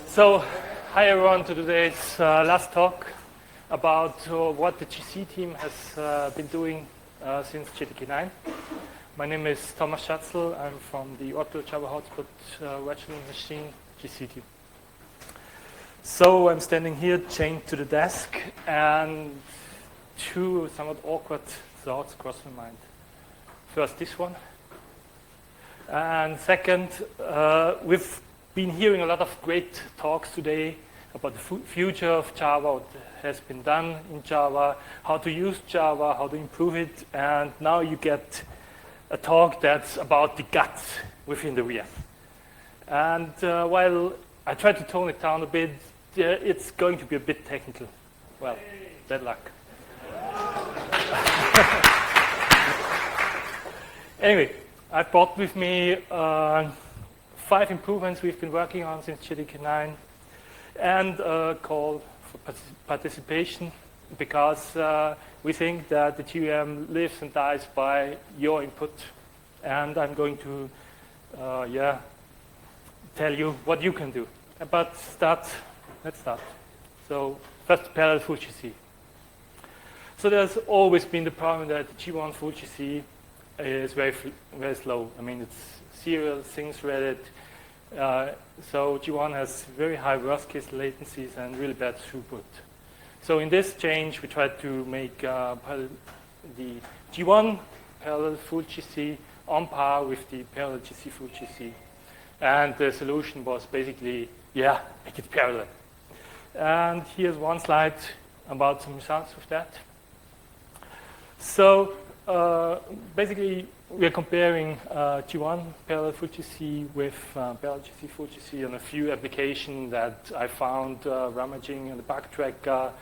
So, hi everyone to today's last talk about what the GC team has been doing since JDK9. My name is Thomas Schatzl. I'm from the Otto Java Hotspot virtual machine GC team. So I'm standing here chained to the desk, and two somewhat awkward thoughts cross my mind. First, this one. And second, we've been hearing a lot of great talks today about the future of Java, what has been done in Java, how to use Java, how to improve it, and now you get a talk that's about the guts within the VM. And while I try to tone it down a bit, it's going to be a bit technical. Well, bad luck. Anyway, I brought with me 5 improvements we've been working on since JDK9 and a call for participation, because we think that the GVM lives and dies by your input, and I'm going to tell you what you can do. But let's start. So first, parallel full GC. So there's always been the problem that G1 full GC is very slow. I mean, it's serial, sync-threaded. So G1 has very high worst-case latencies and really bad throughput. So in this change, we tried to make the G1 parallel full GC on par with the parallel GC full GC. And the solution was basically, make it parallel. And here's one slide about some results of that. So basically, we are comparing G1 parallel full GC with parallel GC full GC on a few applications that I found rummaging in the bug tracker,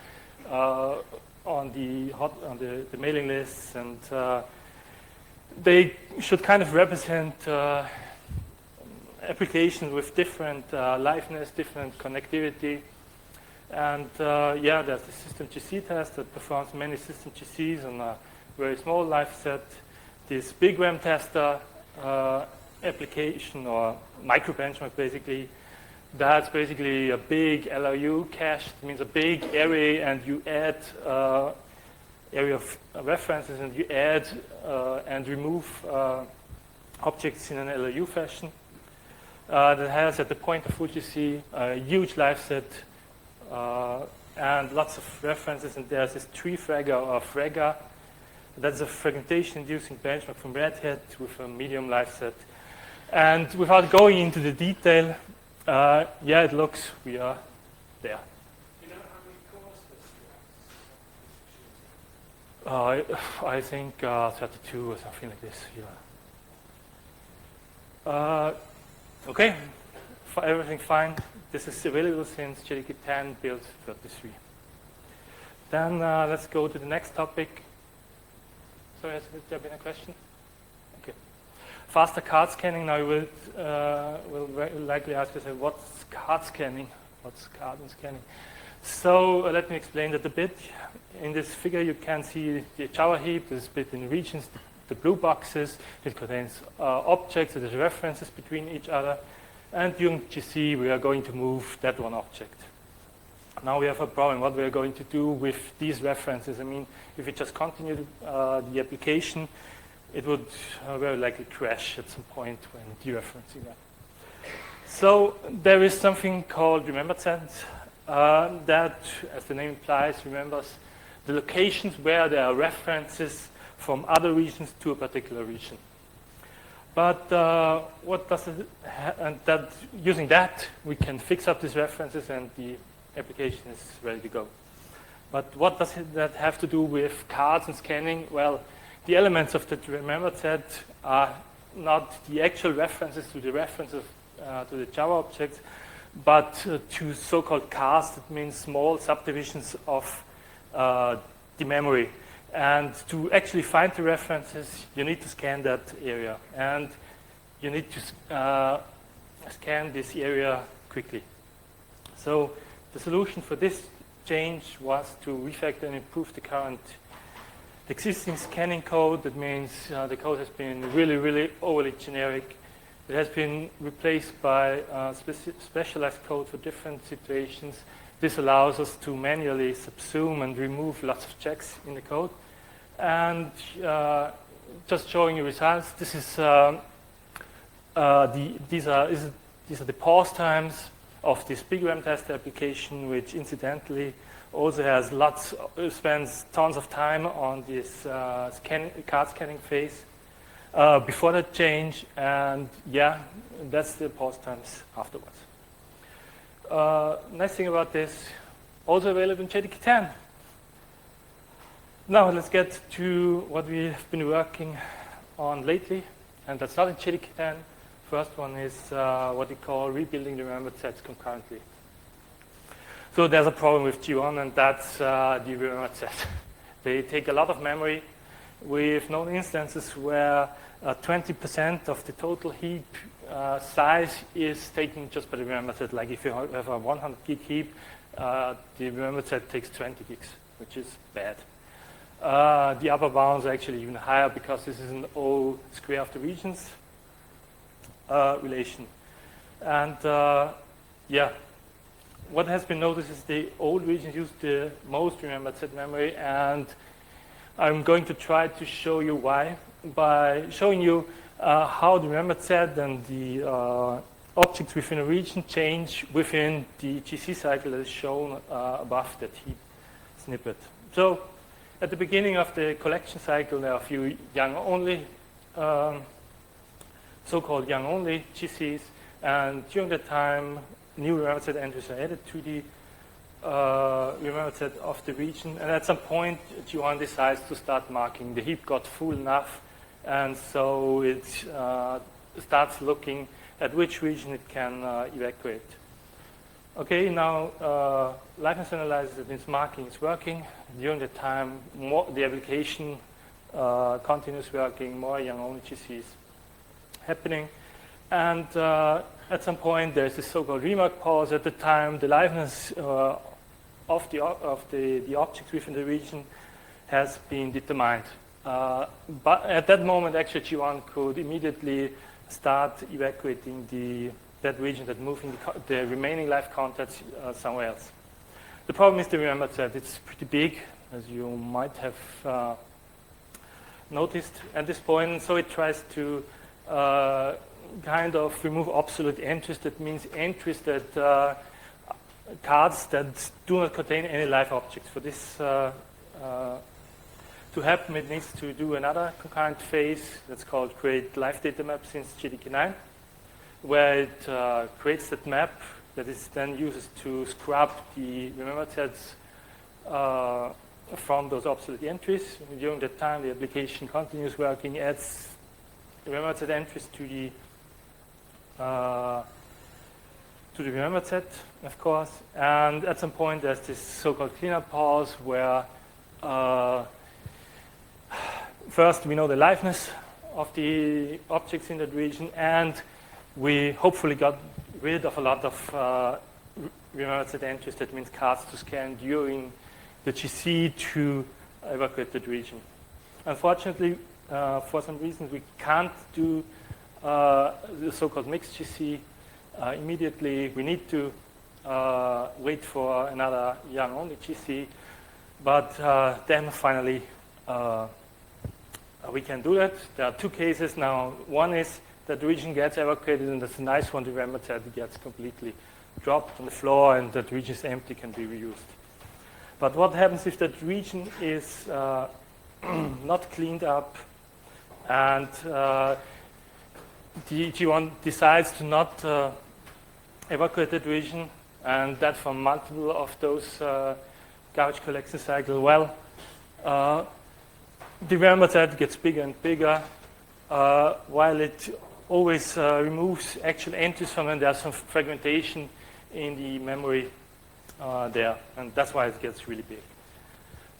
on the mailing lists, and they should kind of represent applications with different liveness, different connectivity. And there's the system GC test that performs many system GCs on a very small live set. This big RAM tester application, or micro benchmark basically, that's basically a big LRU cache. It means a big array, and you add array of references, and you add and remove objects in an LRU fashion. That has at the point of full GC a huge live set and lots of references, and there's this tree fragger or fragger. That's a fragmentation-inducing benchmark from Red Hat with a medium live set. And without going into the detail, it looks we are there. You know how many cores this I think 32 or something like this. Yeah. Okay, everything fine. This is available since JDK 10 build 33. Then let's go to the next topic. So has there been a question? Okay. Faster card scanning. Now you will likely ask yourself, what's card scanning? What's card scanning? So let me explain that a bit. In this figure, you can see the Java heap is split in regions. The blue boxes, it contains objects, so there's references between each other. And during GC, we are going to move that one object. Now we have a problem, what we are going to do with these references. I mean, if we just continue the application, it would very likely crash at some point when dereferencing them. So there is something called remembered set that, as the name implies, remembers the locations where there are references from other regions to a particular region. But what does it and that using that, we can fix up these references and the application is ready to go. But what does that have to do with cards and scanning? Well, the elements of the remembered set are not the actual references to the references to the Java objects, but to so-called cards. That means small subdivisions of the memory. And to actually find the references, you need to scan that area. And you need to scan this area quickly. So the solution for this change was to refactor and improve the current existing scanning code. That means the code has been really, really overly generic. It has been replaced by specialized code for different situations. This allows us to manually subsume and remove lots of checks in the code. And just showing you results, this is these are the pause times of this big RAM test application, which incidentally also has spends tons of time on this card scanning phase before that change, and yeah, that's the pause times afterwards. Nice thing about this, also available in JDK 10. Now let's get to what we have been working on lately, and that's not in JDK 10. First one is what we call rebuilding the remembered sets concurrently. So there's a problem with G1, and that's the remembered set. They take a lot of memory. We've known instances where 20% of the total heap size is taken just by the remembered set. Like if you have a 100 gig heap, the remembered set takes 20 gigs, which is bad. The upper bounds are actually even higher because this is an O square of the regions relation. And yeah, what has been noticed is the old regions use the most remembered set memory, and I'm going to try to show you why by showing you how the remembered set and the objects within a region change within the GC cycle that is shown above that heap snippet. So at the beginning of the collection cycle, there are a few young-only, so-called young-only GCs, and during that time, new remembered set entries are added to the remembered set of the region, and at some point, G1 decides to start marking. The heap got full enough, and so it starts looking at which region it can evacuate. Okay, now liveness analysis, that means marking is working. During the time, the application continues working, more young-only GCs happening. And at some point, there's this so-called remark pause. At the time, the liveness of the objects within the region has been determined. But at that moment, actually, G1 could immediately start evacuating that region, that moving the remaining live contacts somewhere else. The problem is the remembered set. It's pretty big, as you might have noticed at this point. So it tries to kind of remove obsolete entries. That means entries that cards that do not contain any live objects. For this to happen, it needs to do another concurrent phase that's called create live data map since JDK 9, where it creates that map that is then uses to scrub the remembered sets from those obsolete entries. During that time, the application continues working, adds remembered set entries to the remembered set, of course. And at some point, there's this so-called cleanup pause where first we know the liveness of the objects in that region, and we hopefully got rid of a lot of remembered set entries. That means cards to scan during the GC to evacuate that region. Unfortunately, for some reasons, we can't do the so-called mixed GC immediately. We need to wait for another young-only GC, but then finally we can do that. There are two cases now. One is that the region gets evacuated, and that's a nice one. The remembered set gets completely dropped on the floor, and that region is empty, can be reused. But what happens if that region is not cleaned up, and the G1 decides to not evacuate that region, and that from multiple of those garbage collection cycles? Well, the remembered set gets bigger and bigger, while it always removes actual entries from it. There's some fragmentation in the memory there, and that's why it gets really big.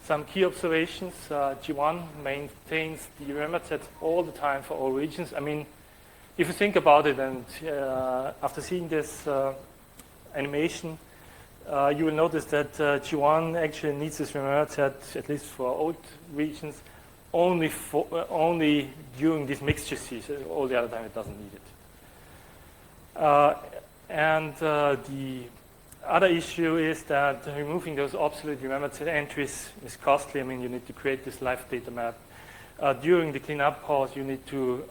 Some key observations: G1 maintains the remembered sets all the time for all regions. I mean, if you think about it, and after seeing this animation, you will notice that G1 actually needs this remembered set, at least for old regions, only during these mixed GCs. All the other time it doesn't need it. And the other issue is that removing those obsolete remembered set entries is costly. I mean, you need to create this live data map. During the cleanup pause, you need to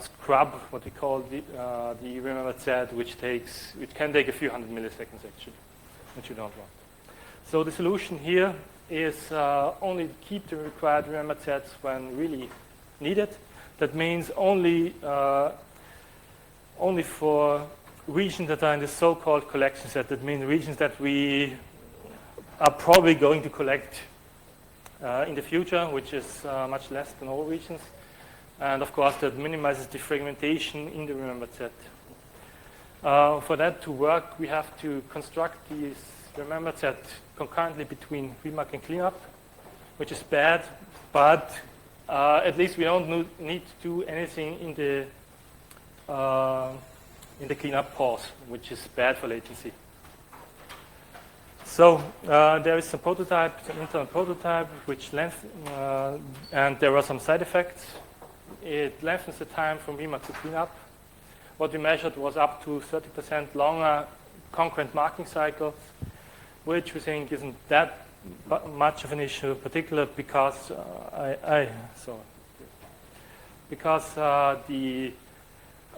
scrub what we call the remembered set, which can take a few hundred milliseconds actually, which you don't want. So the solution here is only keep the required remembered sets when really needed. That means only for regions that are in the so-called collection set. That means regions that we are probably going to collect in the future, which is much less than all regions. And of course, that minimizes the fragmentation in the remembered set. For that to work, we have to construct these remembered set concurrently between remark and cleanup, which is bad, but at least we don't need to do anything in the cleanup pause, which is bad for latency. So there is some prototype, some internal prototype, which and there are some side effects. It lengthens the time from remark to cleanup. What we measured was up to 30% longer concurrent marking cycles, which we think isn't that much of an issue, particularly because the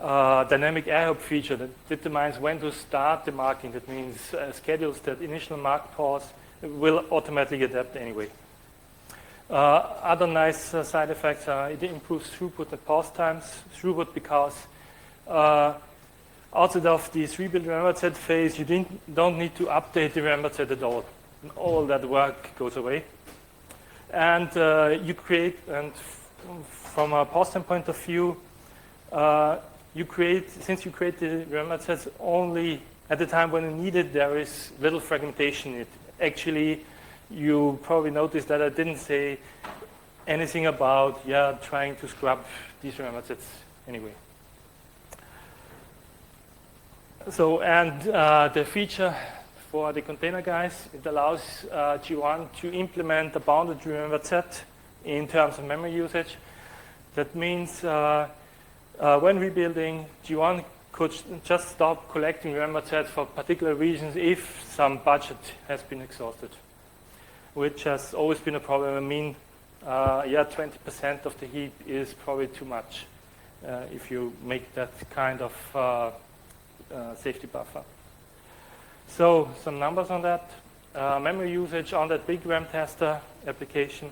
dynamic air hop feature that determines when to start the marking. That means schedules that initial mark pause will automatically adapt anyway. Other nice side effects are it improves throughput and pause times. Throughput because outside of the rebuild remembered set phase, you don't need to update the remembered set at all. All that work goes away. And you create, and from a pause time point of view, since you create the remembered sets only at the time when you need it, there is little fragmentation in it. Actually, you probably noticed that I didn't say anything about trying to scrub these remembered sets anyway. So, and the feature for the container guys, it allows G1 to implement a bounded remembered set in terms of memory usage. That means when rebuilding, G1 could just stop collecting remembered sets for particular regions if some budget has been exhausted, which has always been a problem. I mean, 20% of the heap is probably too much if you make that kind of safety buffer. So some numbers on that. Memory usage on that big RAM tester application.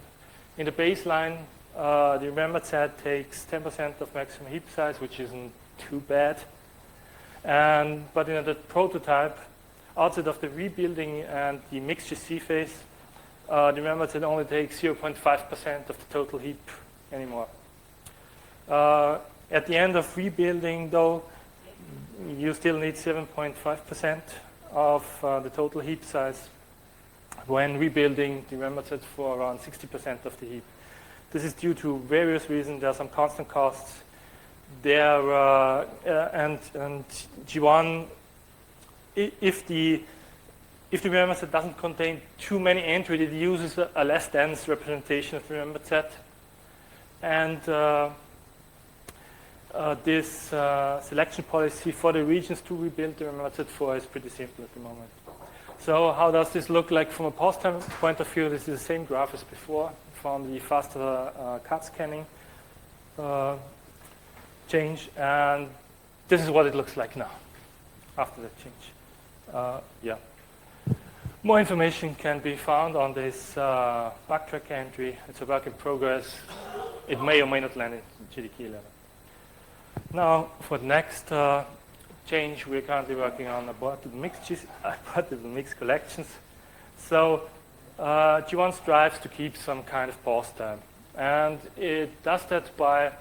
In the baseline, the remembered set takes 10% of maximum heap size, which isn't too bad. But in the prototype, outside of the rebuilding and the mixture C phase, the remembered set only takes 0.5% of the total heap anymore. At the end of rebuilding, though, you still need 7.5% of the total heap size. When rebuilding the remembered set for around 60% of the heap. This is due to various reasons. There are some constant costs. And G1, if the remembered set doesn't contain too many entries, it uses a less dense representation of the remembered set. And this selection policy for the regions to rebuild the remembered set for is pretty simple at the moment. So how does this look like from a pause time point of view? This is the same graph as before from the faster card scanning change. And this is what it looks like now after that change. More information can be found on this backtrack entry. It's a work in progress. It may or may not land in GDK 11. Now, for the next change, we're currently working on aborted mixed collections. So G1 strives to keep some kind of pause time. And it does that by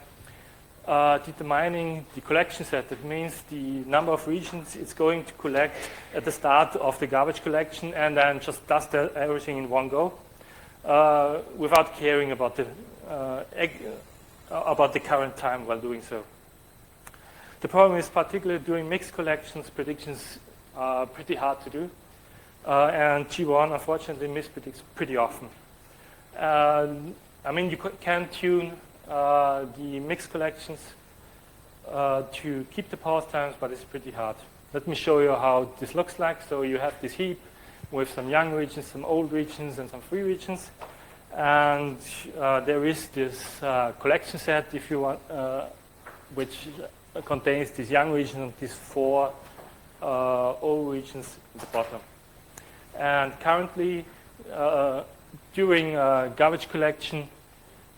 determining the collection set. That means the number of regions it's going to collect at the start of the garbage collection and then just does everything in one go without caring about the current time while doing so. The problem is particularly during mixed collections, predictions are pretty hard to do. And G1 unfortunately mispredicts pretty often. I mean, you can tune the mixed collections to keep the pause times, but it's pretty hard. Let me show you how this looks like. So you have this heap with some young regions, some old regions, and some free regions. And there is this collection set, if you want, which contains these young regions and these 4 old regions at the bottom. And currently, during garbage collection,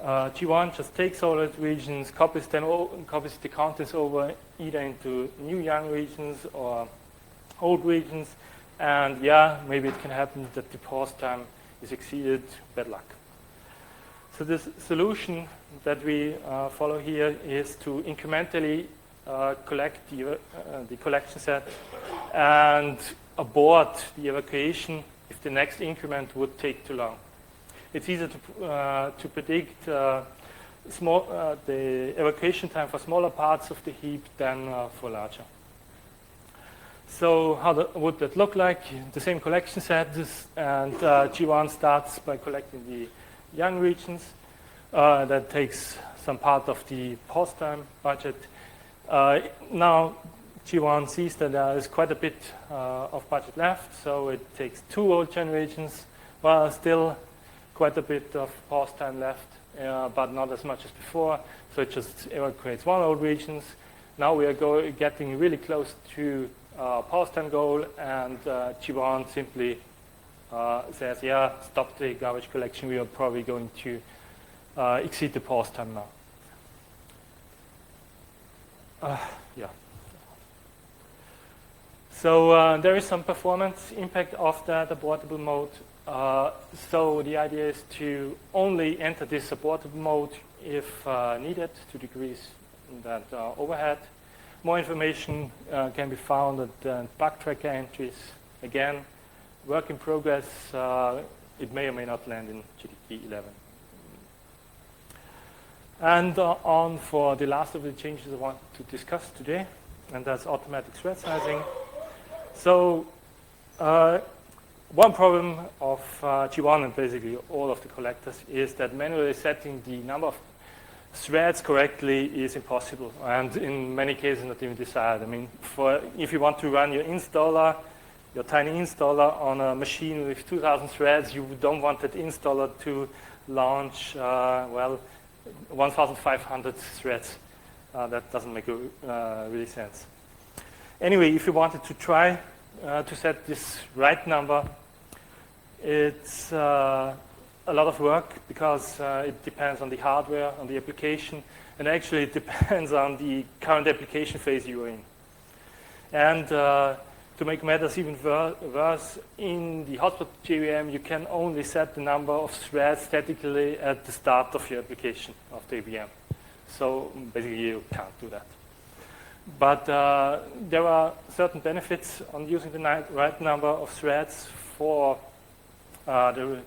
G1 just takes all those regions, copies the contents over either into new young regions or old regions, and yeah, maybe it can happen that the pause time is exceeded, bad luck. So this solution that we follow here is to incrementally collect the collection set and abort the evacuation if the next increment would take too long. It's easier to predict the evacuation time for smaller parts of the heap than for larger. So how would that look like? The same collection set, and G1 starts by collecting the young regions. That takes some part of the pause time budget. Now G1 sees that there is quite a bit of budget left, so it takes 2 old gen regions, while still quite a bit of pause time left, but not as much as before. So it just evacuates 1 old regions. Now we are getting really close to pause time goal, and G1 simply says, yeah, stop the garbage collection. We are probably going to exceed the pause time now. Yeah. So there is some performance impact of that abortable mode. So the idea is to only enter this abortable mode if needed to decrease that overhead. More information can be found at the bug tracker entries. Again, work in progress. It may or may not land in GDK 11. And on for the last of the changes I want to discuss today, and that's automatic thread sizing. So one problem of G1 and basically all of the collectors is that manually setting the number of threads correctly is impossible, and in many cases not even desired. I mean, if you want to run your installer, your tiny installer on a machine with 2,000 threads, you don't want that installer to launch, 1,500 threads. That doesn't make really sense. Anyway, if you wanted to try to set this right number, it's a lot of work because it depends on the hardware, on the application, and actually it depends on the current application phase you're in. And to make matters even worse, in the hotspot JVM, you can only set the number of threads statically at the start of your application of the VM. So basically, you can't do that. But there are certain benefits on using the right number of threads for the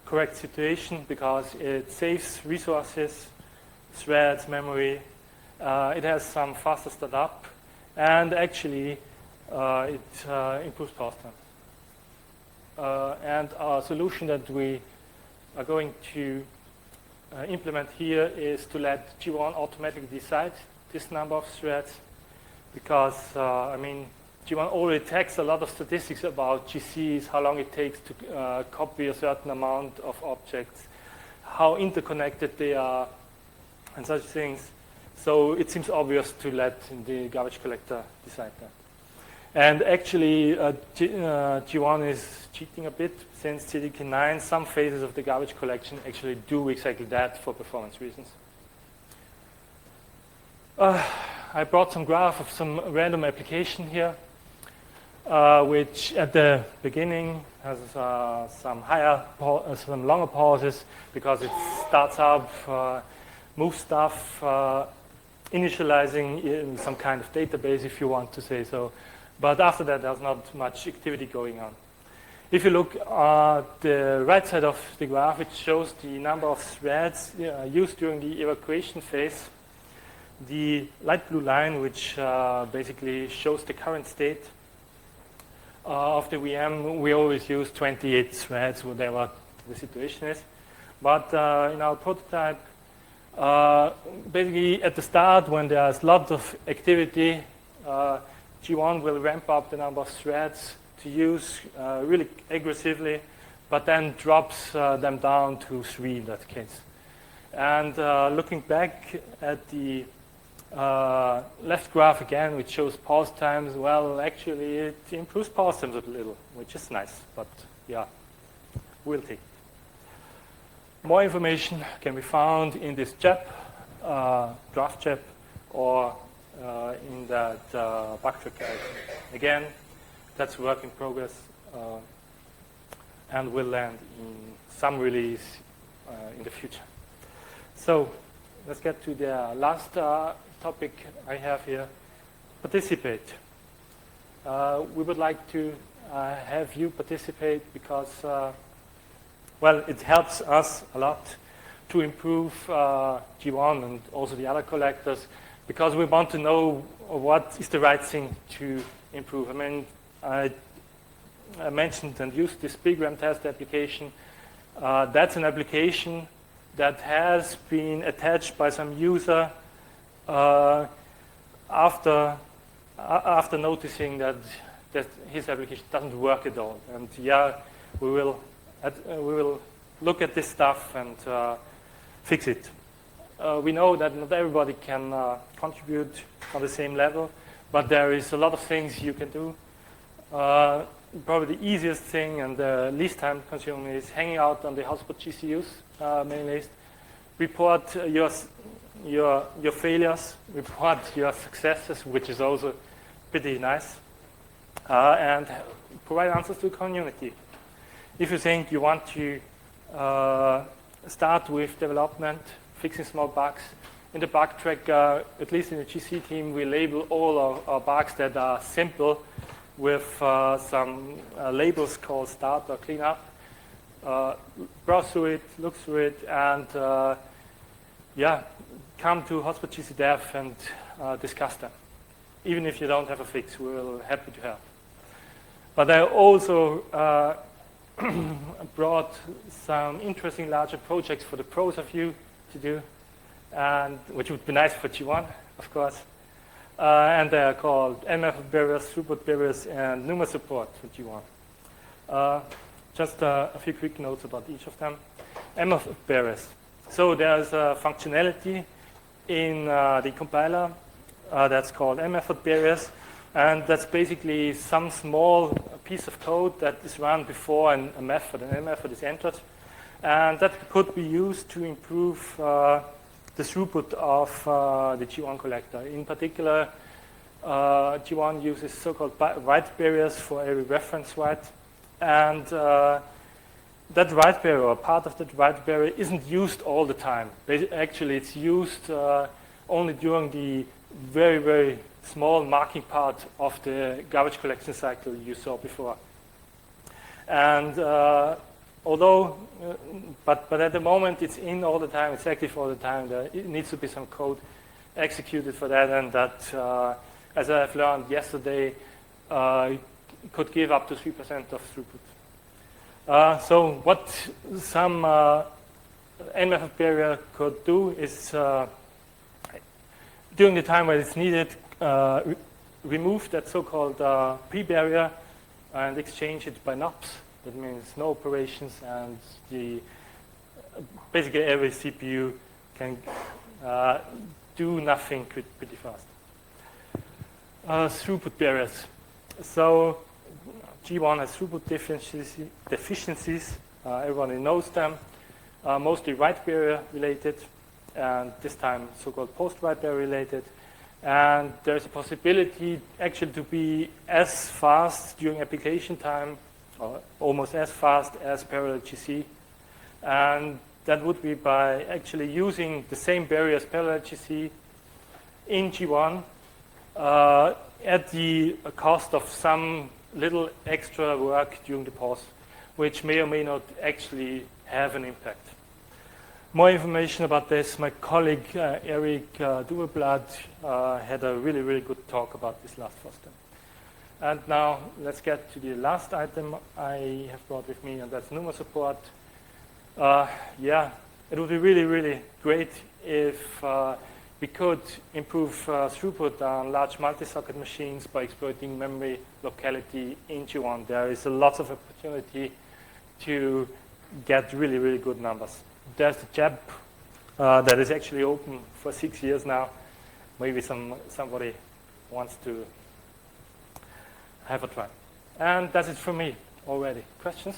correct situation, because it saves resources, threads, memory. It has some faster startup, and actually it improves pause time. And our solution that we are going to implement here is to let G1 automatically decide this number of threads, because I mean, G1 already takes a lot of statistics about GCs, how long it takes to copy a certain amount of objects, how interconnected they are, and such things. So it seems obvious to let the garbage collector decide that. And actually, G1 is cheating a bit, since GDK 9, some phases of the garbage collection actually do exactly that for performance reasons. I brought some graph of some random application here, which at the beginning has some longer pauses because it starts up, moves stuff, initializing in some kind of database, if you want to say so. But after that, there's not much activity going on. If you look at the right side of the graph, it shows the number of threads used during the evacuation phase. The light blue line, which basically shows the current state of the VM, we always use 28 threads, whatever the situation is. But in our prototype, Basically, at the start, when there's lots of activity, G1 will ramp up the number of threads to use really aggressively, but then drops them down to 3 in that case. And looking back at the left graph again, which shows pause times, well, actually, it improves pause times a little, which is nice, but yeah, we'll take it. More information can be found in this JEP, draft JEP, or in that backtrack item. Again, that's work in progress and will land in some release in the future. So let's get to the last topic I have here, participate. We would like to have you participate because well, it helps us a lot to improve G1 and also the other collectors because we want to know what is the right thing to improve. I mean, I mentioned and used this BigRAM test application. That's an application that has been attached by some user after noticing that his application doesn't work at all. And yeah, we will look at this stuff and fix it. We know that not everybody can contribute on the same level, but there is a lot of things you can do. Probably the easiest thing and the least time consuming is hanging out on the hotspot GCUs main list. Report your failures, report your successes, which is also pretty nice, and provide answers to the community. If you think you want to start with development, fixing small bugs, in the bug tracker, at least in the GC team, we label all our bugs that are simple with some labels called start or clean up. Browse through it, look through it, and yeah, come to Hotspot GC Dev and discuss them. Even if you don't have a fix, we're happy to help. But I also brought some interesting larger projects for the pros of you to do, and which would be nice for G1, of course. And they are called NMethod barriers, throughput barriers, and NUMA support for G1. Just a few quick notes about each of them. NMethod barriers. So there's a functionality in the compiler that's called NMethod barriers, and that's basically some small piece of code that is run before a method, an end method is entered. And that could be used to improve the throughput of the G1 collector. In particular, G1 uses so-called write barriers for every reference write. And that write barrier, or part of that write barrier, isn't used all the time. Actually, it's used only during the very, very small marking part of the garbage collection cycle you saw before. And but at the moment it's in all the time, it's active all the time, there needs to be some code executed for that, and that, as I've learned yesterday, could give up to 3% of throughput. So what some NMethod barrier could do is, during the time when it's needed, remove that so-called pre-barrier and exchange it by NOPs. That means no operations, and basically every CPU can do nothing pretty fast. Throughput barriers. So G1 has throughput deficiencies. Everybody knows them. Mostly write barrier related, and this time so-called post-write barrier related. And there's a possibility actually to be as fast during application time, or almost as fast as parallel GC. And that would be by actually using the same barrier as parallel GC in G1 at the cost of some little extra work during the pause, which may or may not actually have an impact. More information about this, my colleague Eric Duveblad had a really, really good talk about this last FOSDEM. And now let's get to the last item I have brought with me, and that's NUMA support. Yeah, it would be really, really great if we could improve throughput on large multi-socket machines by exploiting memory locality into one. There is a lot of opportunity to get really, really good numbers. There's the JAB that is actually open for 6 years now. Maybe somebody wants to have a try. And that's it for me already. Questions?